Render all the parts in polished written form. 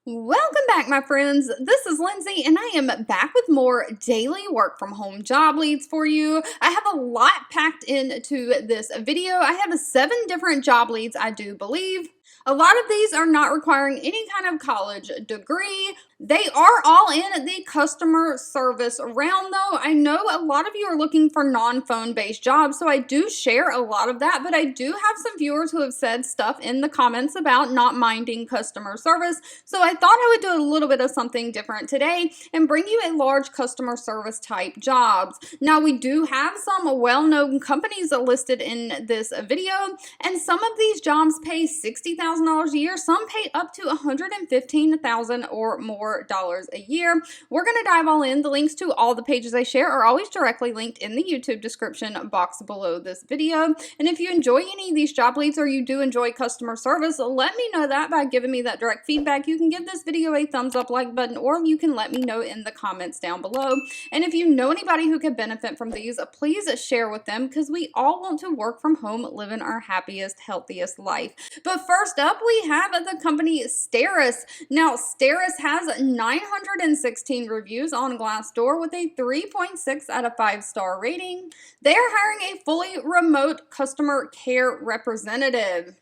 Welcome back, my friends. This is Lindsay, and I am back with more daily work from home job leads for you. I have a lot packed into this video. I have 7 different job leads, I do believe. A lot of these are not requiring any kind of college degree. They are all in the customer service realm, though. I know a lot of you are looking for non-phone based jobs, so I do share a lot of that, but I do have some viewers who have said stuff in the comments about not minding customer service, so I thought I would do a little bit of something different today and bring you a large customer service type jobs. Now, we do have some well-known companies listed in this video, and some of these jobs pay $60,000 a year. Some pay up to $115,000 or more dollars a year. We're going to dive all in. The links to all the pages I share are always directly linked in the YouTube description box below this video. And if you enjoy any of these job leads or you do enjoy customer service, let me know that by giving me that direct feedback. You can give this video a thumbs up, like button, or you can let me know in the comments down below. And if you know anybody who could benefit from these, please share with them, because we all want to work from home, living our happiest, healthiest life. But first up, we have the company Steris. Now, Steris has 916 reviews on Glassdoor with a 3.6 out of 5-star rating. They are hiring a fully remote customer care representative.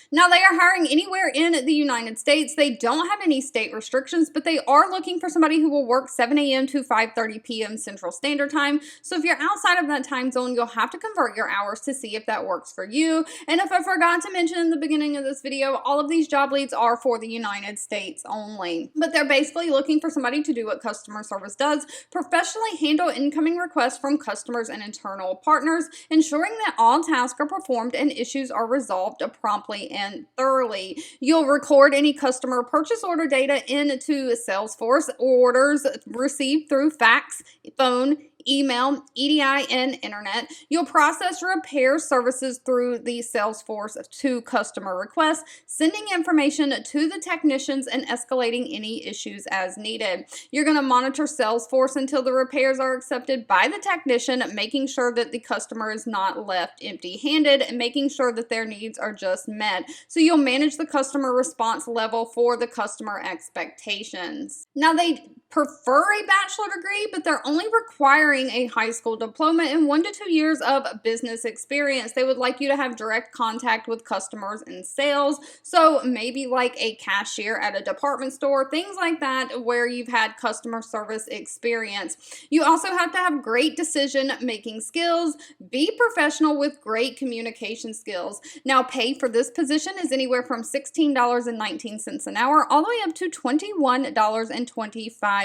Now, they are hiring anywhere in the United States. They don't have any state restrictions, but they are looking for somebody who will work 7 a.m. to 5:30 p.m. Central Standard Time. So if you're outside of that time zone, you'll have to convert your hours to see if that works for you. And if I forgot to mention in the beginning of this video, all of these job leads are for the United States only. But they're basically looking for somebody to do what customer service does: professionally handle incoming requests from customers and internal partners, ensuring that all tasks are performed and issues are resolved promptly and thoroughly. You'll record any customer purchase order data into Salesforce. Orders received through fax, phone, email, EDI, and internet. You'll process repair services through the Salesforce to customer requests, sending information to the technicians and escalating any issues as needed. You're going to monitor Salesforce until the repairs are accepted by the technician, making sure that the customer is not left empty-handed and making sure that their needs are just met. So you'll manage the customer response level for the customer expectations. Now, they prefer a bachelor degree, but they're only requiring a high school diploma and 1 to 2 years of business experience. They would like you to have direct contact with customers and sales. So maybe like a cashier at a department store, things like that, where you've had customer service experience. You also have to have great decision-making skills, be professional with great communication skills. Now, pay for this position is anywhere from $16.19 an hour all the way up to $21.25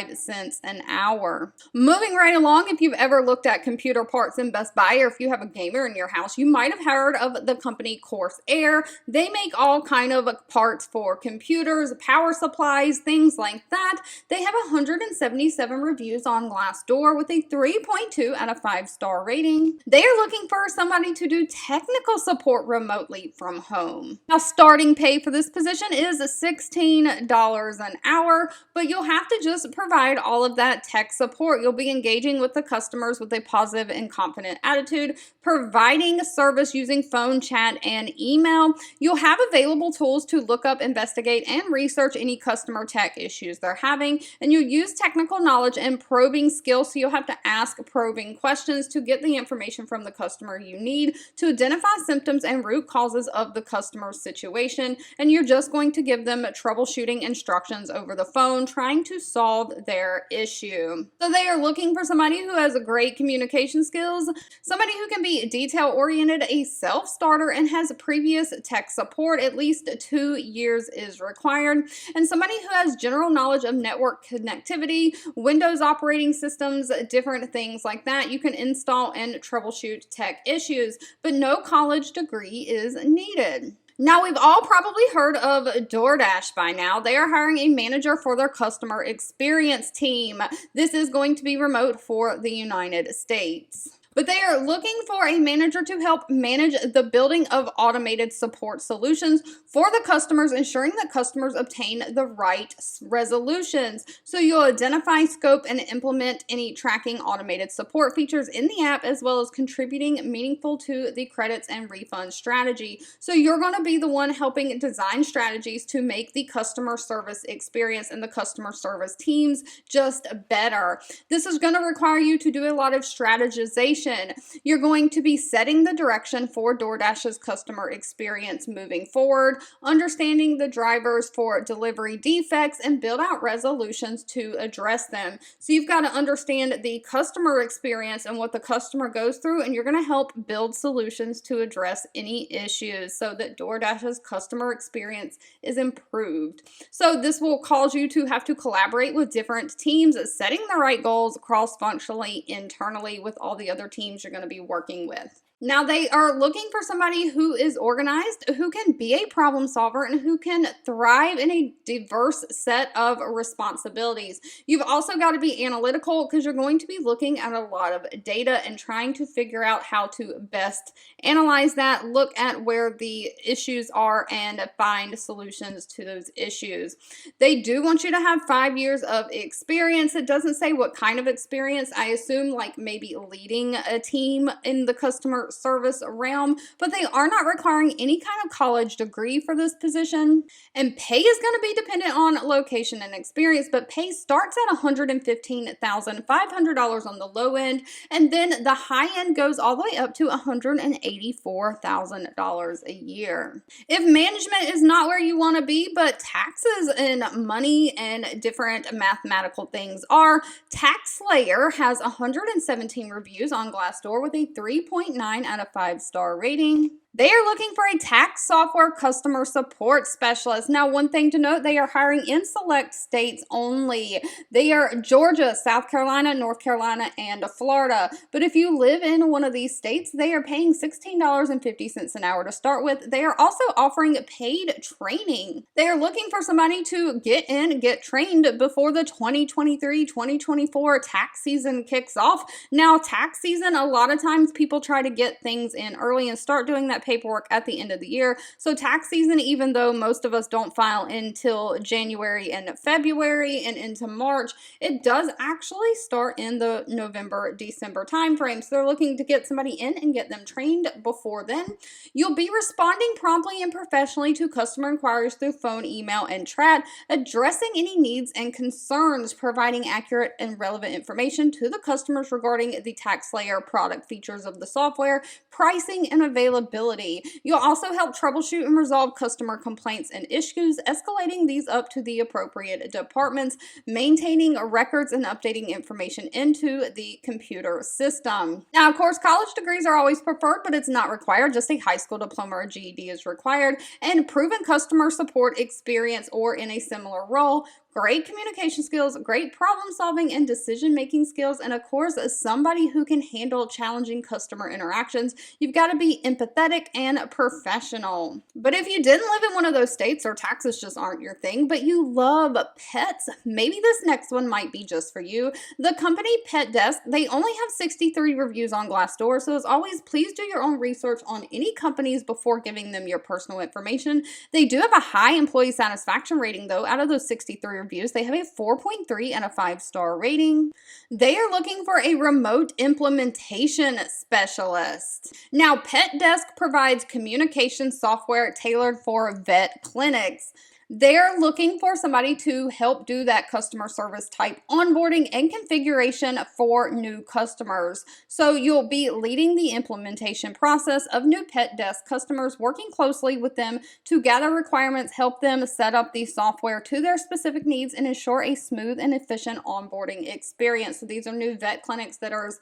an hour. Moving right along, if you've ever looked at computer parts in Best Buy, or if you have a gamer in your house, you might have heard of the company Corsair. They make all kind of parts for computers, power supplies, things like that. They have 177 reviews on Glassdoor with a 3.2 out of 5-star rating. They are looking for somebody to do technical support remotely from home. Now, starting pay for this position is $16 an hour, but you'll have to just provide all of that tech support. You'll be engaging with the customers with a positive and confident attitude, providing service using phone, chat, and email. You'll have available tools to look up, investigate, and research any customer tech issues they're having, and you'll use technical knowledge and probing skills, so you'll have to ask probing questions to get the information from the customer you need to identify symptoms and root causes of the customer's situation, and you're just going to give them troubleshooting instructions over the phone, trying to solve their issue. So they are looking for somebody who has a great communication skills, somebody who can be detail-oriented, a self-starter, and has previous tech support. At least 2 years is required, and somebody who has general knowledge of network connectivity, Windows operating systems, different things like that. You can install and troubleshoot tech issues, but no college degree is needed. Now, we've all probably heard of DoorDash by now. They are hiring a manager for their customer experience team. This is going to be remote for the United States. But they are looking for a manager to help manage the building of automated support solutions for the customers, ensuring that customers obtain the right resolutions. So you'll identify, scope, and implement any tracking automated support features in the app, as well as contributing meaningful to the credits and refund strategy. So you're going to be the one helping design strategies to make the customer service experience and the customer service teams just better. This is going to require you to do a lot of strategization. You're going to be setting the direction for DoorDash's customer experience moving forward, understanding the drivers for delivery defects, and build out resolutions to address them. So you've got to understand the customer experience and what the customer goes through, and you're going to help build solutions to address any issues so that DoorDash's customer experience is improved. So this will cause you to have to collaborate with different teams, setting the right goals cross-functionally, internally with all the other teams you're going to be working with. Now, they are looking for somebody who is organized, who can be a problem solver, and who can thrive in a diverse set of responsibilities. You've also got to be analytical because you're going to be looking at a lot of data and trying to figure out how to best analyze that, look at where the issues are, and find solutions to those issues. They do want you to have 5 years of experience. It doesn't say what kind of experience. I assume like maybe leading a team in the customer service realm, but they are not requiring any kind of college degree for this position. And pay is going to be dependent on location and experience, but pay starts at $115,500 on the low end, and then the high end goes all the way up to $184,000 a year. If management is not where you want to be, but taxes and money and different mathematical things are, TaxSlayer has 117 reviews on Glassdoor with a 3.9 out of 5-star rating. They are looking for a tax software customer support specialist. Now, one thing to note, they are hiring in select states only. They are Georgia, South Carolina, North Carolina, and Florida. But if you live in one of these states, they are paying $16.50 an hour to start with. They are also offering paid training. They are looking for somebody to get in, get trained before the 2023-2024 tax season kicks off. Now, tax season, a lot of times people try to get things in early and start doing that paperwork at the end of the year. So tax season, even though most of us don't file until January and February and into March, it does actually start in the November, December timeframe. So they're looking to get somebody in and get them trained before then. You'll be responding promptly and professionally to customer inquiries through phone, email, and chat, addressing any needs and concerns, providing accurate and relevant information to the customers regarding the TaxSlayer product features of the software, pricing, and availability. You'll also help troubleshoot and resolve customer complaints and issues, escalating these up to the appropriate departments, maintaining records and updating information into the computer system. Now, of course, college degrees are always preferred, but it's not required. Just a high school diploma or GED is required, and proven customer support experience or in a similar role. Great communication skills, great problem solving and decision making skills, and of course, as somebody who can handle challenging customer interactions. You've got to be empathetic and professional. But if you didn't live in one of those states or taxes just aren't your thing, but you love pets, maybe this next one might be just for you. The company Pet Desk, they only have 63 reviews on Glassdoor, so as always, please do your own research on any companies before giving them your personal information. They do have a high employee satisfaction rating though. Out of those 63 reviews, they have a 4.3 and a 5-star rating. They are looking for a remote implementation specialist. Now, Pet Desk provides communication software tailored for vet clinics. They're looking for somebody to help do that customer service type onboarding and configuration for new customers. So you'll be leading the implementation process of new Pet Desk customers, working closely with them to gather requirements, help them set up the software to their specific needs, and ensure a smooth and efficient onboarding experience. So these are new vet clinics that are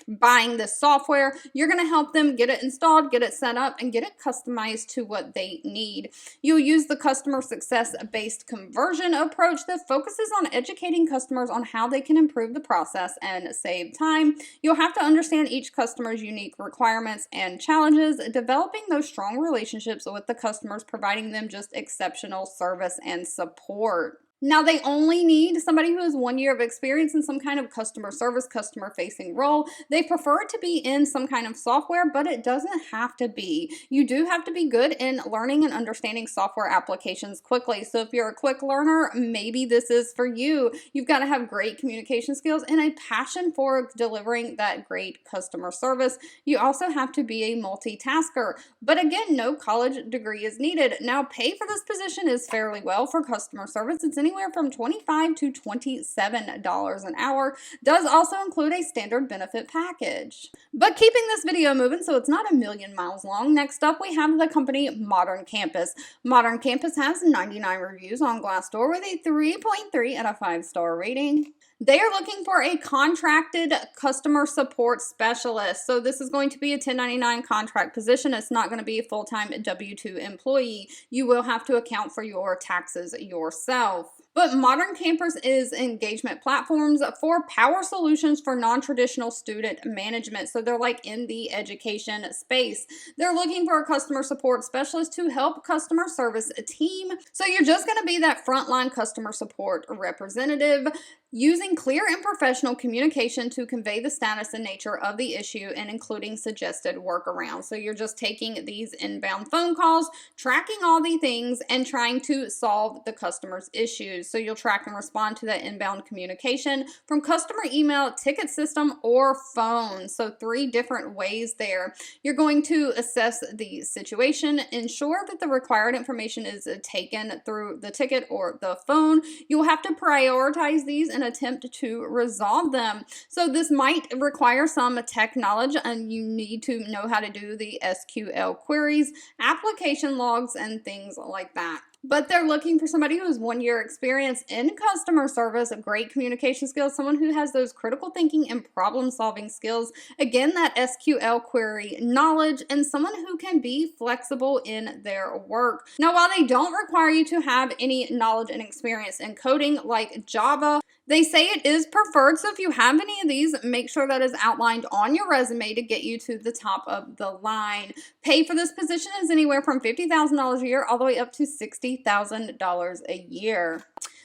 buying this software. You're going to help them get it installed, get it set up, and get it customized to what they need. You'll use the customer success-based conversion approach that focuses on educating customers on how they can improve the process and save time. You'll have to understand each customer's unique requirements and challenges, developing those strong relationships with the customers, providing them just exceptional service and support. Now, they only need somebody who has 1 year of experience in some kind of customer service, customer facing role. They prefer it to be in some kind of software, but it doesn't have to be. You do have to be good in learning and understanding software applications quickly. So, if you're a quick learner, maybe this is for you. You've got to have great communication skills and a passion for delivering that great customer service. You also have to be a multitasker. But again, no college degree is needed. Now, pay for this position is fairly well for customer service. It's anywhere from $25 to $27 an hour. Does also include a standard benefit package. But keeping this video moving so it's not a million miles long, next up we have the company Modern Campus. Modern Campus has 99 reviews on Glassdoor with a 3.3 out of 5-star rating. They are looking for a contracted customer support specialist. So this is going to be a 1099 contract position. It's not going to be a full-time W-2 employee. You will have to account for your taxes yourself. But Modern Campus is engagement platforms for power solutions for non-traditional student management. So they're like in the education space. They're looking for a customer support specialist to help customer service team. So you're just going to be that frontline customer support representative, using clear and professional communication to convey the status and nature of the issue and including suggested workarounds. So you're just taking these inbound phone calls, tracking all the things, and trying to solve the customer's issues. So you'll track and respond to that inbound communication from customer email, ticket system, or phone. So 3 different ways there. You're going to assess the situation, ensure that the required information is taken through the ticket or the phone. You'll have to prioritize these and attempt to resolve them. So this might require some tech knowledge, and you need to know how to do the SQL queries, application logs, and things like that. But they're looking for somebody who has 1 year experience in customer service, great communication skills, someone who has those critical thinking and problem solving skills. Again, that SQL query knowledge, and someone who can be flexible in their work. Now, while they don't require you to have any knowledge and experience in coding like Java, they say it is preferred, so if you have any of these, make sure that is outlined on your resume to get you to the top of the line. Pay for this position is anywhere from $50,000 a year all the way up to $60,000 a year.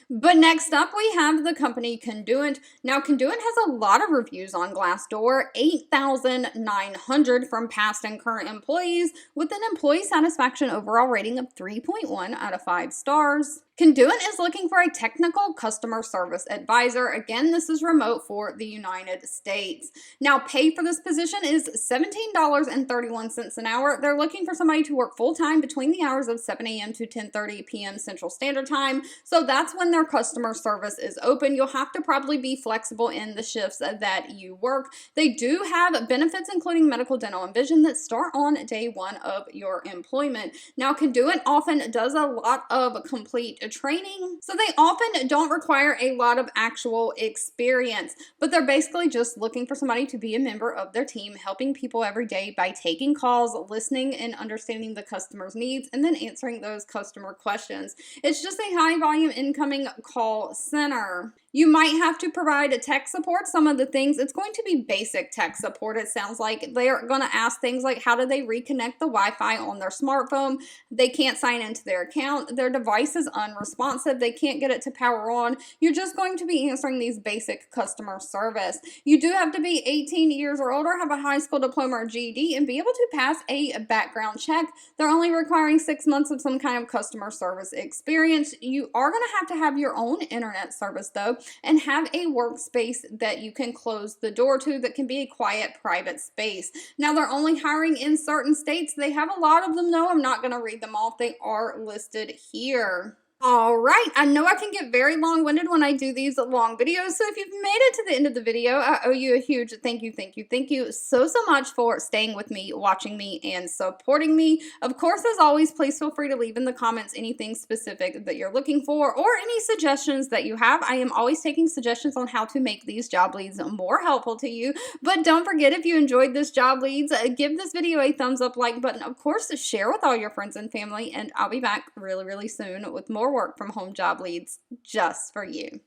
But next up, we have the company Conduent. Now, Conduent has a lot of reviews on Glassdoor, 8,900 from past and current employees, with an employee satisfaction overall rating of 3.1 out of 5 stars. Conduent is looking for a technical customer service advisor. Again, this is remote for the United States. Now, pay for this position is $17.31 an hour. They're looking for somebody to work full-time between the hours of 7 a.m. to 10:30 p.m. Central Standard Time. So that's when their customer service is open. You'll have to probably be flexible in the shifts that you work. They do have benefits, including medical, dental, and vision, that start on day 1 of your employment. Now, Conduent often does a lot of complete training, so they often don't require a lot of actual experience, but they're basically just looking for somebody to be a member of their team, helping people every day by taking calls, listening and understanding the customer's needs, and then answering those customer questions. It's just a high volume incoming call center. You might have to provide a tech support. Some of the things, it's going to be basic tech support. It sounds like they're going to ask things like, how do they reconnect the Wi-Fi on their smartphone? They can't sign into their account. Their device is unresponsive. They can't get it to power on. You're just going to be answering these basic customer service. You do have to be 18 years or older, have a high school diploma or GED, and be able to pass a background check. They're only requiring 6 months of some kind of customer service experience. You are going to have your own internet service, though, and have a workspace that you can close the door to that can be a quiet, private space. Now, they're only hiring in certain states. They have a lot of them, though. I'm not going to read them off. They are listed here. All right, I know I can get very long-winded when I do these long videos, so if you've made it to the end of the video, I owe you a huge thank you so much for staying with me, watching me, and supporting me. Of course, as always, please feel free to leave in the comments anything specific that you're looking for or any suggestions that you have. I am always taking suggestions on how to make these job leads more helpful to you, but don't forget, if you enjoyed this job leads, give this video a thumbs up, like button. Of course, share with all your friends and family, and I'll be back really soon with more work from home job leads just for you.